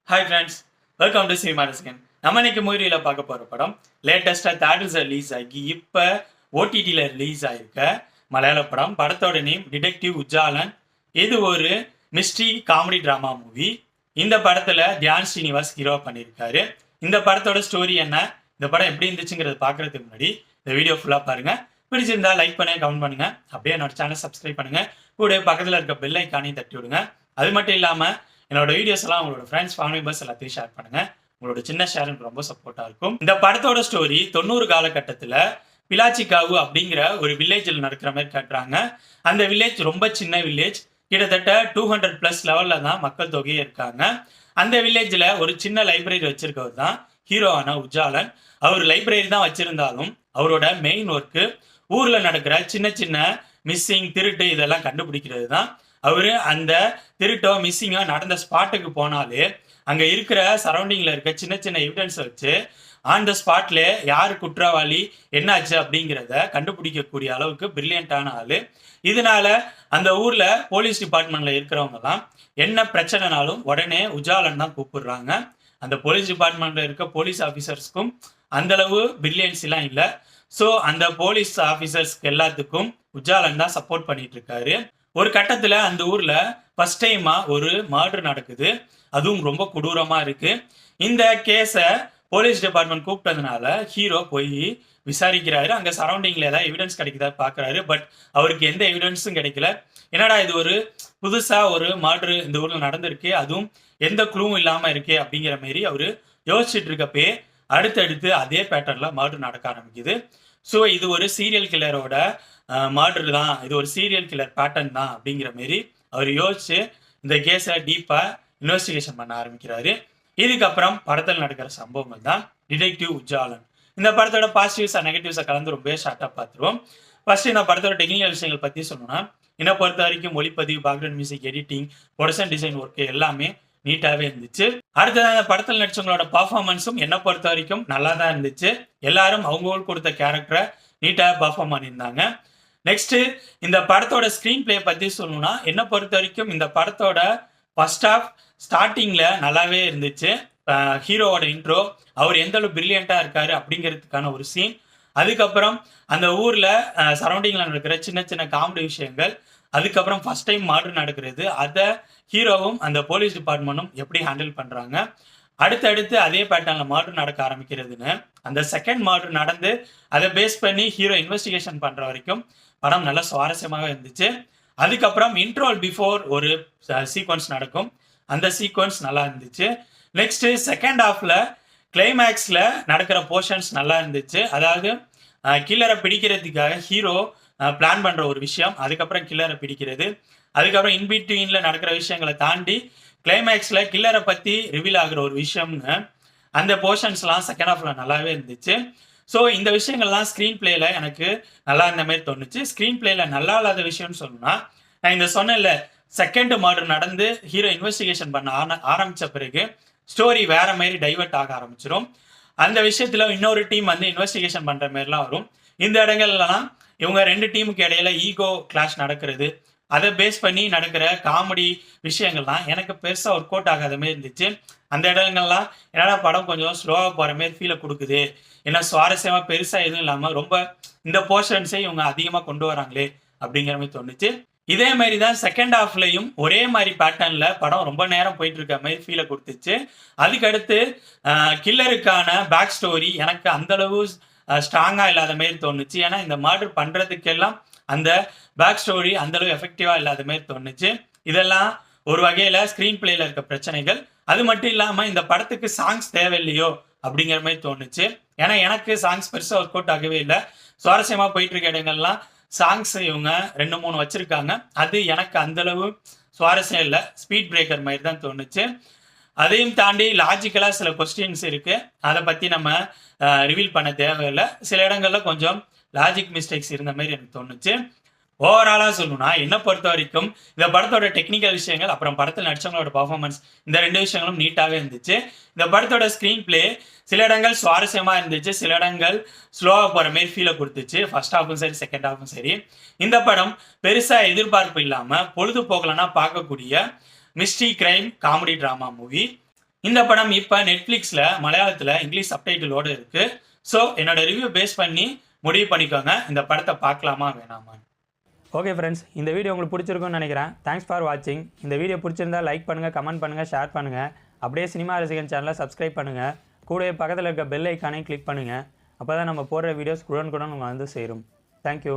Hi friends, welcome to cinema ரசிகன். நம்ம இன்னைக்கு மூவியில் பார்க்க போகிற படம் லேட்டஸ்ட்டாக தேட்டர்ஸில் ரிலீஸ் ஆகி இப்போ ஓடிடியில் ரிலீஸ் ஆகிருக்க மலையாள படம். படத்தோட நேம் டிடெக்டிவ் உஜாலன். இது ஒரு மிஸ்ட்ரி காமெடி ட்ராமா மூவி. இந்த படத்தில் தியான் ஸ்ரீனிவாஸ் ஹீரோ பண்ணியிருக்காரு. இந்த படத்தோட ஸ்டோரி என்ன, இந்த படம் எப்படி இருந்துச்சுங்கிறத பார்க்குறதுக்கு முன்னாடி இந்த வீடியோ ஃபுல்லாக பாருங்கள். பிடிச்சிருந்தா லைக் பண்ணுங்க, கமெண்ட் பண்ணுங்கள். அப்படியே என்னோட சேனல் சப்ஸ்கிரைப் பண்ணுங்கள். கூட பக்கத்தில் இருக்க பெல் ஐக்கானையும் தட்டி விடுங்க. அது மட்டும் இல்லாமல் என்னோட வீடியோஸ் எல்லாம் உங்களோட ஃப்ரெண்ட்ஸ் ஃபேமிலி மெம்பர்ஸ் எல்லாத்தையும் ஷேர் பண்ணுங்க. உங்களோட சின்ன ஷேர் எனக்கு ரொம்ப சப்போர்ட்டா இருக்கும். இந்த படத்தோட ஸ்டோரி 90 காலகட்டத்தில் பிலாச்சிகாவு அப்படிங்கிற ஒரு வில்லேஜில் நடக்கிற மாதிரி காட்டுறாங்க. அந்த வில்லேஜ் ரொம்ப சின்ன வில்லேஜ், கிட்டத்தட்ட 200+ லெவலில் தான் மக்கள் தொகையே இருக்காங்க. அந்த வில்லேஜில் ஒரு சின்ன லைப்ரரி வச்சிருக்கவர் தான் ஹீரோவான உஜாலன். அவர் லைப்ரரி தான் வச்சிருந்தாலும் அவரோட மெயின் ஒர்க்கு ஊரில் நடக்கிற சின்ன சின்ன மிஸ்ஸிங், திருட்டு இதெல்லாம் கண்டுபிடிக்கிறது தான். அவரு அந்த திருட்டோ மிஸ்ஸிங்கோ நடந்த ஸ்பாட்டுக்கு போனாலே அங்கே இருக்கிற சரௌண்டிங்கில் இருக்க சின்ன சின்ன எவிடன்ஸ் வச்சு ஆன் த ஸ்பாட்ல யார் குற்றவாளி, என்னாச்சு அப்படிங்கிறத கண்டுபிடிக்கக்கூடிய அளவுக்கு பிரில்லியண்டான ஆளு. இதனால அந்த ஊர்ல போலீஸ் டிபார்ட்மெண்ட்ல இருக்கிறவங்கலாம் என்ன பிரச்சனைனாலும் உடனே உஜாலன் தான் கூப்பிடுறாங்க. அந்த போலீஸ் டிபார்ட்மெண்ட்ல இருக்க போலீஸ் ஆஃபீஸர்ஸ்க்கும் அந்த அளவு பிரில்லியன்ஸ் எல்லாம் இல்லை. ஸோ அந்த போலீஸ் ஆஃபீஸர்ஸ்க்கு எல்லாத்துக்கும் உஜாலன் தான் சப்போர்ட் பண்ணிட்டு இருக்காரு. ஒரு கட்டத்தில் அந்த ஊரில் ஃபர்ஸ்ட் டைமாக ஒரு மர்டர் நடக்குது. அதுவும் ரொம்ப கொடூரமாக இருக்குது. இந்த கேஸை போலீஸ் டிபார்ட்மெண்ட் கூப்பிட்டதுனால ஹீரோ போய் விசாரிக்கிறாரு. அங்கே சரௌண்டிங்கில் ஏதாவது எவிடன்ஸ் கிடைக்குதா பார்க்குறாரு. பட் அவருக்கு எந்த எவிடன்ஸும் கிடைக்கல. என்னடா இது ஒரு புதுசாக ஒரு மர்டர் இந்த ஊரில் நடந்திருக்கு, அதுவும் எந்த க்ளூவும் இல்லாமல் இருக்கே அப்படிங்கிற மாரி அவர் யோசிச்சுட்டு இருக்கப்பே அடுத்தடுத்து அதே பேட்டர்னில் மர்டர் நடக்க ஆரம்பிக்குது. ஸோ இது ஒரு சீரியல் கில்லரோட மர்டர் தான், இது ஒரு சீரியல் கில்லர் பேட்டர்ன் தான் அப்படிங்கிற மாரி அவர் யோசிச்சு இந்த கேஸை டீப்பாக இன்வெஸ்டிகேஷன் பண்ண ஆரம்பிக்கிறாரு. இதுக்கப்புறம் படத்தில் நடக்கிற சம்பவங்கள் தான் டிடெக்டிவ் உஜாலன். இந்த படத்தோட பாசிட்டிவ்ஸை நெகட்டிவ்ஸை கலந்து ரொம்ப ஷார்ட்டாக பார்த்துருவோம். ஃபர்ஸ்ட் இந்த படத்தோட டெக்னிக்கல் விஷயங்கள் பற்றி சொல்லணும்னா, என்னை பொறுத்த வரைக்கும் ஒளிப்பதிவு, background music, editing, production design work எல்லாமே நீட்டாகவே இருந்துச்சு. அடுத்தது அந்த படத்தில் நடிச்சவங்களோட பர்ஃபார்மன்ஸும் என்னை பொறுத்த வரைக்கும் நல்லா தான் இருந்துச்சு. எல்லாரும் அவங்களுக்கு கொடுத்த கேரக்டரை நீட்டாக பர்ஃபார்ம் பண்ணியிருந்தாங்க. நெக்ஸ்ட் இந்த படத்தோட ஸ்க்ரீன் பிளே பற்றி சொல்லணும்னா, என்னை பொறுத்த வரைக்கும் இந்த படத்தோட ஃபர்ஸ்ட் ஹாஃப் ஸ்டார்டிங்கில் நல்லாவே இருந்துச்சு. ஹீரோவோட இன்ட்ரோ, அவர் எந்த அளவு பிரில்லியண்ட்டாக இருக்காரு அப்படிங்கிறதுக்கான ஒரு சீன். அதுக்கப்புறம் அந்த ஊரில் சரௌண்டிங்கில் நடக்கிற சின்ன சின்ன காமெடி விஷயங்கள். அதுக்கப்புறம் ஃபர்ஸ்ட் டைம் மர்டர் நடக்கிறது, அதை ஹீரோவும் அந்த போலீஸ் டிபார்ட்மெண்ட்டும் எப்படி ஹேண்டில் பண்ணுறாங்க. அடுத்தடுத்து அதே பேட்டர்னில் மர்டர் நடக்க ஆரம்பிக்கிறதுன்னு அந்த செகண்ட் மர்டர் நடந்து அதை பேஸ் பண்ணி ஹீரோ இன்வெஸ்டிகேஷன் பண்ணுற வரைக்கும் படம் நல்லா சுவாரஸ்யமாக இருந்துச்சு. அதுக்கப்புறம் இன்ட்ரோல் பிஃபோர் ஒரு சீக்வன்ஸ் நடக்கும், அந்த சீக்வன்ஸ் நல்லா இருந்துச்சு. நெக்ஸ்ட் செகண்ட் ஹாஃப்ல கிளைமேக்ஸில் நடக்கிற போர்ஷன்ஸ் நல்லா இருந்துச்சு. அதாவது கில்லரை பிடிக்கிறதுக்காக ஹீரோ பிளான் பண்ணுற ஒரு விஷயம், அதுக்கப்புறம் கில்லரை பிடிக்கிறது, அதுக்கப்புறம் இன்பிட்வீனில் நடக்கிற விஷயங்களை தாண்டி கிளைமேக்ஸில் கில்லரை பற்றி ரிவீல் ஆகிற ஒரு விஷயம்னு அந்த போர்ஷன்ஸ்லாம் செகண்ட் ஹாஃப்ல நல்லாவே இருந்துச்சு. ஸோ இந்த விஷயங்கள்லாம் ஸ்க்ரீன் பிளேல எனக்கு நல்லா இருந்த மாதிரி தோணுச்சு. ஸ்க்ரீன் பிளேல நல்லா இல்லாத விஷயம்னு சொல்லணும்னா, நான் இந்த சொன்னேன்ல, செகண்ட் மர்டர் நடந்து ஹீரோ இன்வெஸ்டிகேஷன் பண்ண ஆரம்பித்த பிறகு ஸ்டோரி வேற மாதிரி டைவர்ட் ஆக ஆரம்பிச்சிடும். அந்த விஷயத்தில் இன்னொரு டீம் வந்து இன்வெஸ்டிகேஷன் பண்ணுற மாதிரிலாம் வரும். இந்த இடங்கள்லாம் இவங்க ரெண்டு டீமுக்கு இடையில ஈகோ கிளாஷ் நடக்கிறது, அதை பேஸ் பண்ணி நடக்கிற காமெடி விஷயங்கள்லாம் எனக்கு பெருசாக ஒர்க் அவுட் ஆகாத மாதிரி இருந்துச்சு. அந்த இடங்கள்லாம் என்னடா படம் கொஞ்சம் ஸ்லோவாக போகிற மாதிரி ஃபீலை கொடுக்குது, ஏன்னா சுவாரஸ்யமாக பெருசாக எதுவும் இல்லாமல் ரொம்ப இந்த போர்ஷன்ஸே இவங்க அதிகமாக கொண்டு வராங்களே அப்படிங்கிற மாதிரி தோணுச்சு. இதே மாதிரி தான் செகண்ட் ஹாஃப்லையும் ஒரே மாதிரி பேட்டர்னில் படம் ரொம்ப நேரம் போயிட்டு இருக்க மாதிரி ஃபீலை கொடுத்துச்சு. அதுக்கடுத்து கில்லருக்கான பேக் ஸ்டோரி எனக்கு அந்தளவு ஸ்ட்ராங்காக இல்லாத மாதிரி தோணுச்சு. ஏன்னா இந்த மர்டர் பண்ணுறதுக்கெல்லாம் அந்த பேக் ஸ்டோரி அந்தளவு எஃபெக்டிவாக இல்லாத மாதிரி தோணுச்சு. இதெல்லாம் ஒரு வகையில் ஸ்க்ரீன் பிளேயில் இருக்க பிரச்சனைகள். அது மட்டும் இல்லாமல் இந்த படத்துக்கு சாங்ஸ் தேவையில்லையோ அப்படிங்கிற மாதிரி தோணுச்சு. ஏன்னா எனக்கு சாங்ஸ் பெருசாக ஒர்க் அவுட் ஆகவே இல்லை. சுவாரஸ்யமாக போயிட்டு இருக்க இடங்கள்லாம் சாங்ஸ் இவங்க 2-3 வச்சுருக்காங்க. அது எனக்கு அந்தளவு சுவாரஸ்யம் இல்லை, ஸ்பீட் பிரேக்கர் மாதிரி தான் தோணுச்சு. அதையும் தாண்டி லாஜிக்கலாக சில கொஸ்டின்ஸ் இருக்குது, அதை பற்றி நம்ம ரிவீல் பண்ண தேவையில்லை. சில இடங்களில் கொஞ்சம் லாஜிக் மிஸ்டேக்ஸ் இருந்த மாதிரி எனக்கு தோணுச்சு. ஓவராலாக சொல்லணும்னா, என்னை பொறுத்த வரைக்கும் இந்த படத்தோட டெக்னிக்கல் விஷயங்கள், அப்புறம் படத்தில் நடிச்சவங்களோட பர்ஃபார்மன்ஸ், இந்த ரெண்டு விஷயங்களும் நீட்டாகவே இருந்துச்சு. இந்த படத்தோட ஸ்க்ரீன் பிளே சில இடங்கள் சுவாரஸ்யமாக இருந்துச்சு, சில இடங்கள் ஸ்லோவாக போகிற மாதிரி ஃபீலை கொடுத்துச்சு. ஃபர்ஸ்ட் ஹாஃபும் சரி, செகண்ட் ஹாஃபும் சரி. இந்த படம் பெருசாக எதிர்பார்ப்பு இல்லாமல் பொழுதுபோக்கலன்னா பார்க்கக்கூடிய mystery crime comedy drama movie. இந்த படம் இப்போ நெட்ஃப்ளிக்ஸில் மலையாளத்தில் இங்கிலீஷ் சப்டைட்டிலோடு இருக்குது. ஸோ என்னோட ரிவ்யூ பேஸ் பண்ணி முடிவு பண்ணிக்கோங்க இந்த படத்தை பார்க்கலாமா வேணாமா. ஓகே ஃப்ரெண்ட்ஸ், இந்த வீடியோ உங்களுக்கு பிடிச்சிருக்கும்னு நினைக்கிறேன். தேங்க்ஸ் ஃபார் வாட்சிங். இந்த வீடியோ பிடிச்சிருந்தா லைக் பண்ணுங்கள், கமெண்ட் பண்ணுங்கள், ஷேர் பண்ணுங்கள். அப்படியே சினிமா ரசிகன் சேனலை சப்ஸ்கிரைப் பண்ணுங்கள். கூடவே பக்கத்தில் இருக்க பெல் ஐக்கானையும் கிளிக் பண்ணுங்கள். அப்போ தான் நம்ம போடுற வீடியோஸ் உடனுக்குடன் உங்களுக்கு வந்து சேரும். தேங்க்யூ.